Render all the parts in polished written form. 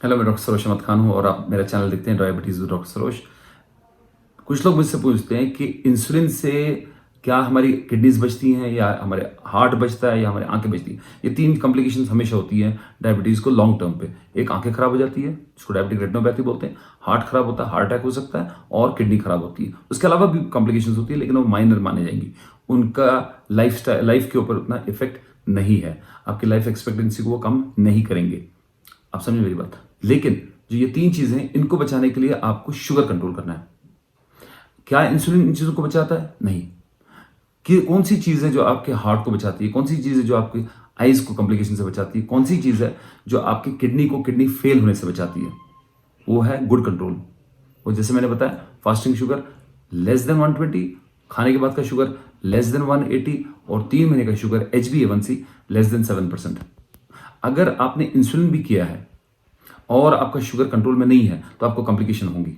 Hello, मैं doctor Saroj Ahmad Khan हूँ और आप मेरा चैनल देखते हैं डायबिटीज़ विद डॉक्टर सरोज। कुछ लोग मुझसे पूछते हैं कि इंसुलिन से क्या हमारी किडनीज बचती हैं या हमारे हार्ट बचता है या हमारी आंखें बचती हैं। ये तीन कॉम्प्लिकेशंस हमेशा होती हैं डायबिटीज़ को लॉन्ग टर्म पे। एक आंखें खराब हो जाती है जिसको डायबिटिक रेटिनोपैथी बोलते हैं, हार्ट खराब होता है, हार्ट अटैक हो सकता है और किडनी खराब होती है। उसके अलावा भी कॉम्प्लिकेशंस होती है लेकिन वो माइनर माने जाएंगी। उनका लाइफ के ऊपर उतना इफेक्ट नहीं है, आपकी लाइफ एक्सपेक्टेंसी को वो कम नहीं करेंगे। आप समझ मेरी बात। लेकिन जो ये तीन चीजें हैं इनको बचाने के लिए आपको शुगर कंट्रोल करना है। क्या इंसुलिन इन चीजों को बचाता है? नहीं। कि कौन सी चीज है जो आपके हार्ट को बचाती है, कौन सी चीज है जो आपकी आईज को कॉम्प्लिकेशन से बचाती है, कौन सी चीज है जो आपकी किडनी फेल होने से बचाती है? वो है गुड कंट्रोल। वो जैसे मैंने बताया, फास्टिंग शुगर लेस देन 120, खाने के बाद का शुगर लेस देन 180 और 3 महीने का शुगर HbA1c लेस देन 7%। अगर आपने इंसुलिन भी किया है और आपका शुगर कंट्रोल में नहीं है तो आपको कॉम्प्लिकेशन होंगी।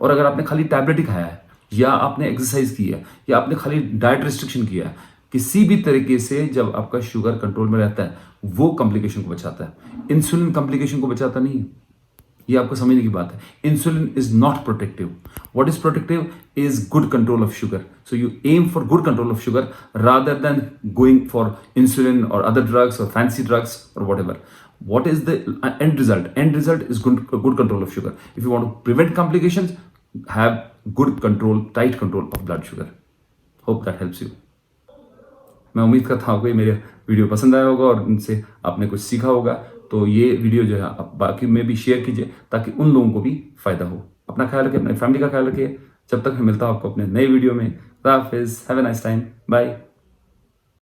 और अगर आपने खाली टैबलेट ही खाया है या आपने एक्सरसाइज की है या आपने खाली डाइट रिस्ट्रिक्शन किया है, किसी भी तरीके से जब आपका शुगर कंट्रोल में रहता है वो कॉम्प्लिकेशन को बचाता है। इंसुलिन कॉम्प्लिकेशन को बचाता नहीं है, ये आपको समझने की बात है। Insulin is not protective. What is protective is good control of sugar. So you aim for good control of sugar rather than going for insulin और अदर ड्रग्स और फैंसी ड्रग्स और whatever. What is the end result? End result is good control of sugar. If you want to prevent complications, have good control, tight control of blood sugar. Hope that helps you. मैं उम्मीद करता हूँ आपको ये मेरे video पसंद आया होगा और इनसे आपने कुछ सीखा होगा। तो ये वीडियो जो है आप बाकी में भी शेयर कीजिए ताकि उन लोगों को भी फायदा हो। अपना ख्याल रखिए, अपने फैमिली का ख्याल रखिए। जब तक मैं मिलता हूँ आपको अपने नए वीडियो में। खुदा हाफिज़, have a nice time, bye.